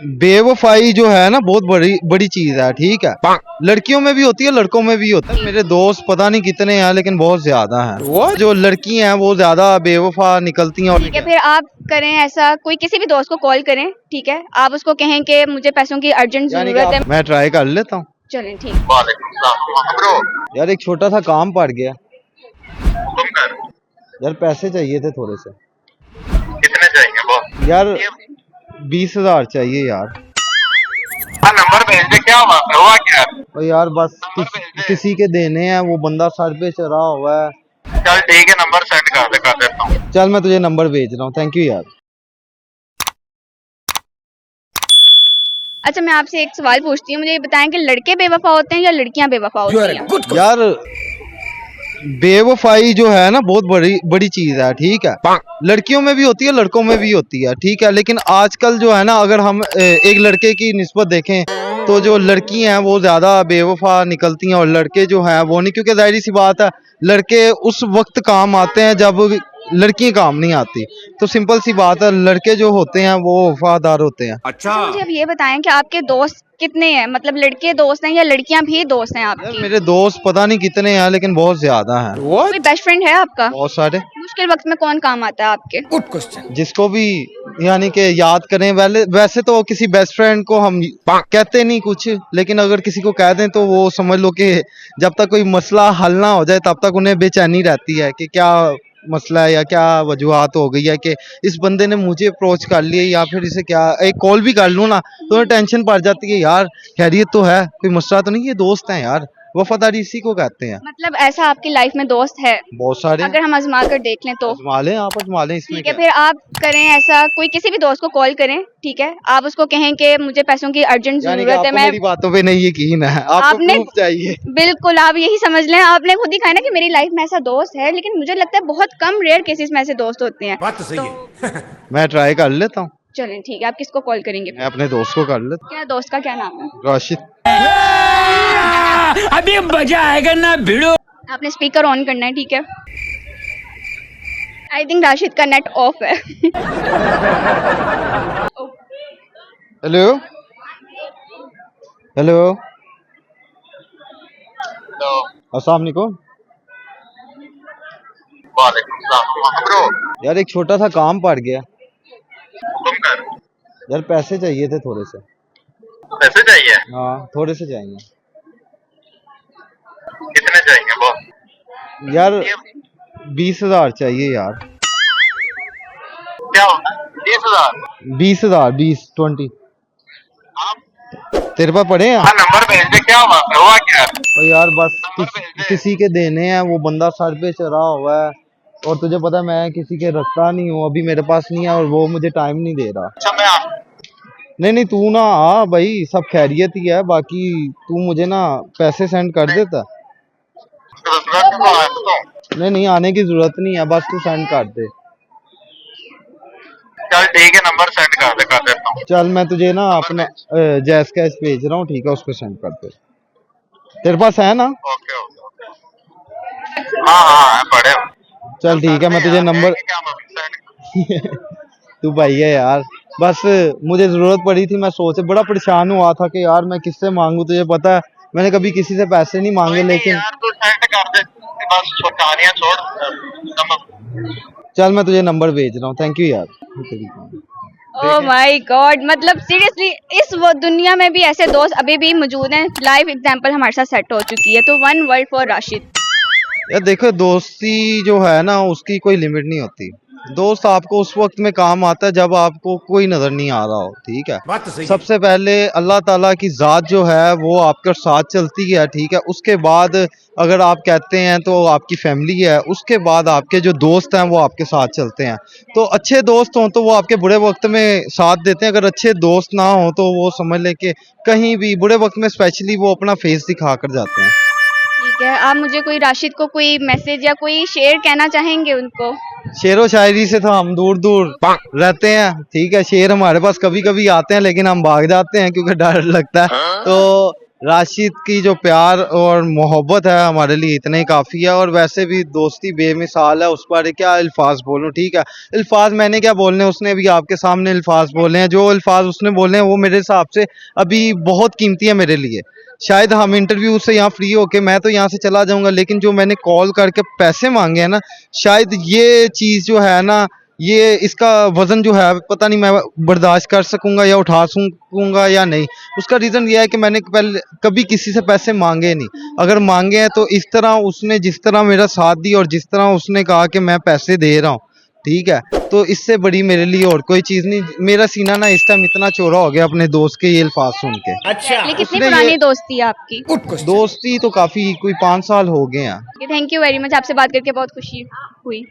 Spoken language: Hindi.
बेवफाई जो है ना बहुत बड़ी बड़ी चीज है, ठीक है। लड़कियों में भी होती है, लड़कों में भी होता है। मेरे दोस्त पता नहीं कितने हैं लेकिन बहुत ज्यादा हैं। जो लड़की हैं वो ज्यादा बेवफा निकलती हैं। और ठीक है, फिर आप करें ऐसा, कोई किसी भी दोस्त को कॉल करें, ठीक है, आप उसको कहें कि मुझे पैसों की अर्जेंट यानी जरूरत है। मैं ट्राई कर लेता हूँ। चलें ठीक। ब्रो यार एक छोटा सा काम पड़ गया तुम कर यार, पैसे चाहिए थे थोड़े से। कितने चाहिए बॉस? यार 20,000 चाहिए यार। हाँ नंबर भेज दे। क्या हुआ क्या? और यार बस किसी के देने हैं, वो बंदा सर पे चढ़ा हुआ है। चल ठीक है, नंबर सेंड कर देता हूँ। चल मैं तुझे नंबर भेज रहा हूँ, थैंक यू यार। अच्छा, मैं आपसे एक सवाल पूछती हूँ, मुझे ये बताएं कि लड़के बेवफा होते हैं या लड़कियां बेवफा होती हैं? यार बेवफाई जो है ना बहुत बड़ी बड़ी चीज है, ठीक है। लड़कियों में भी होती है, लड़कों में भी होती है, ठीक है। लेकिन आजकल जो है ना, अगर हम एक लड़के की निस्बत देखें तो जो लड़की हैं वो ज्यादा बेवफा निकलती हैं और लड़के जो हैं वो नहीं, क्योंकि जाहिर सी बात है लड़के उस वक्त काम आते हैं जब लड़कियां काम नहीं आती। तो सिंपल सी बात है, लड़के जो होते हैं वो वफादार होते हैं। अच्छा, मुझे अब ये बताएं कि आपके दोस्त कितने हैं, मतलब लड़के दोस्त हैं या लड़कियां भी दोस्त हैं यार आपकी? मेरे दोस्त पता नहीं कितने हैं लेकिन बहुत ज्यादा हैं। कोई बेस्ट फ्रेंड है आपका? बहुत सारे। मुश्किल वक्त में कौन काम आता है आपके? जिसको भी यानी कि याद करें, वैसे तो किसी बेस्ट फ्रेंड को हम कहते नहीं कुछ, लेकिन अगर किसी को कह दें तो वो समझ लो कि जब तक कोई मसला हल ना हो जाए तब तक उन्हें बेचैनी रहती है कि क्या मसला है या क्या वजूहात हो गई है कि इस बंदे ने मुझे अप्रोच कर लिया, या फिर इसे क्या एक कॉल भी कर लूँ ना तो उन्हें टेंशन पड़ जाती है, यार खैरियत तो है, कोई मसला तो नहीं, ये दोस्त हैं यार। वफादारी इसी को कहते हैं। मतलब ऐसा आपकी लाइफ में दोस्त है? बहुत सारे। अगर हम आजमा कर देख लें तो? आजमा लें, आप आजमा लें, इसमें ठीक है, क्या। फिर आप करें ऐसा, कोई किसी भी दोस्त को कॉल करें, ठीक है, आप उसको कहें कि मुझे पैसों की अर्जेंट यानी कि जरूरत है। आपको मैं मेरी बातों पे नहीं यकीन है, आपको आपने प्रूफ चाहिए। बिल्कुल, आप यही समझ लें, आपने खुद ही कहा ना कि मेरी लाइफ में ऐसा दोस्त है, लेकिन मुझे लगता है बहुत कम रेयर केसेस में ऐसे दोस्त होते हैं। बात तो सही है। मैं ट्राई कर लेता हूँ। चलें ठीक है, आप किसको कॉल करेंगे? मैं अपने दोस्त को कर लेता क्या दोस्त का क्या नाम है? हूँ, राशिद। अभी मजा आएगा ना भिड़ो। आपने स्पीकर ऑन करना है, ठीक है। आई थिंक राशिद का नेट ऑफ है। हेलो हेलो, तो अस्सलाम वालेकुम। वालेकुम सलाम ब्रो यार एक छोटा सा काम पड़ गया तुम कर। यार, पैसे चाहिए थे थोड़े से। पैसे चाहिए? हाँ थोड़े से चाहिए कितने चाहिए बॉस? यार। 20,000 चाहिए यार। क्या होगा? 30,000? 20,000, 20 तेरे पास पड़े हैं? हाँ नंबर भेज दे। क्या हुआ क्या? और यार बस किसी के देने हैं, वो बंदा सर पे चढ़ा हुआ है और तुझे पता है मैं किसी के रखता नहीं हूँ, अभी मेरे पास नहीं है और वो मुझे टाइम नहीं दे रहा। अच्छा मैं नहीं नहीं, तू ना आ भाई, सब खैरियत ही है, बाकी तू मुझे ना पैसे सेंड कर देता। नहीं नहीं, आने की जरूरत नहीं है, बस तू सेंड कर दे। चल ठीक है, नंबर सेंड कर देता हूँ। चल मैं तुझे ना अपना जैस कैश भेज रहा हूँ, ठीक है, उसको सेंड कर दे। तेरे पास है ना? Okay okay. हाँ है पढ़े। चल ठीक है, मैं तुझे नंबर तू भाई है यार, बस मुझे जरूरत पड़ी थी, मैं सोच बड़ा परेशान हुआ था कि यार मैं किससे मांगू, तुझे पता है मैंने कभी किसी से पैसे नहीं मांगे, लेकिन यार तू सेंड कर दे, बस कहानियां छोड़। चल मैं तुझे नंबर भेज रहा हूँ, थैंक यू यार। ओह माय गॉड, मतलब सीरियसली इस वो दुनिया में भी ऐसे दोस्त अभी भी मौजूद हैं। लाइव एग्जांपल हमारे साथ सेट हो चुकी है, तो 1 वर्ल्ड फॉर राशिद। यार देखो, दोस्ती जो है ना उसकी कोई लिमिट नहीं होती। दोस्त आपको उस वक्त में काम आता है जब आपको कोई नजर नहीं आ रहा हो, ठीक है। बात तो सही है। सबसे पहले अल्लाह ताला की जात जो है वो आपके साथ चलती है, ठीक है। उसके बाद अगर आप कहते हैं तो आपकी फैमिली है, उसके बाद आपके जो दोस्त हैं वो आपके साथ चलते हैं। तो अच्छे दोस्त हों तो वो आपके बुरे वक्त में साथ देते हैं, अगर अच्छे दोस्त ना हो तो वो समझ लें कि कहीं भी बुरे वक्त में स्पेशली वो अपना फेस दिखा कर जाते हैं। ठीक है, आप मुझे कोई राशिद को कोई मैसेज या कोई शेर कहना चाहेंगे उनको? शेरो शायरी से तो हम दूर दूर रहते हैं, ठीक है। शेर हमारे पास कभी कभी आते हैं लेकिन हम भाग जाते हैं क्योंकि डर लगता है। तो राशिद की जो प्यार और मोहब्बत है हमारे लिए इतना ही काफ़ी है। और वैसे भी दोस्ती बेमिसाल है, उस पर क्या अल्फाज बोलूं। ठीक है, अल्फाज मैंने क्या बोलने, उसने भी आपके सामने अल्फाज बोले हैं। जो अल्फाज उसने बोले हैं वो मेरे हिसाब से अभी बहुत कीमती है मेरे लिए। शायद हम इंटरव्यू से यहाँ फ्री होके मैं तो यहाँ से चला जाऊंगा, लेकिन जो मैंने कॉल करके पैसे मांगे हैं ना, शायद ये चीज़ जो है ना, ये इसका वजन जो है पता नहीं मैं बर्दाश्त कर सकूंगा या उठा सकूंगा या नहीं। उसका रीज़न ये है कि मैंने पहले कभी किसी से पैसे मांगे नहीं। अगर मांगे हैं तो इस तरह उसने जिस तरह मेरा साथ दिया और जिस तरह उसने कहा कि मैं पैसे दे रहा हूँ, ठीक है, तो इससे बड़ी मेरे लिए और कोई चीज़ नहीं। मेरा सीना ना इस टाइम इतना चौड़ा हो गया अपने दोस्त के ये अल्फाज सुन के। ये कितनी उसने पुरानी ये दोस्ती है आपकी? दोस्ती तो काफ़ी कोई 5 साल हो गए हैं। थैंक यू वेरी मच, आपसे बात करके बहुत खुशी हुई।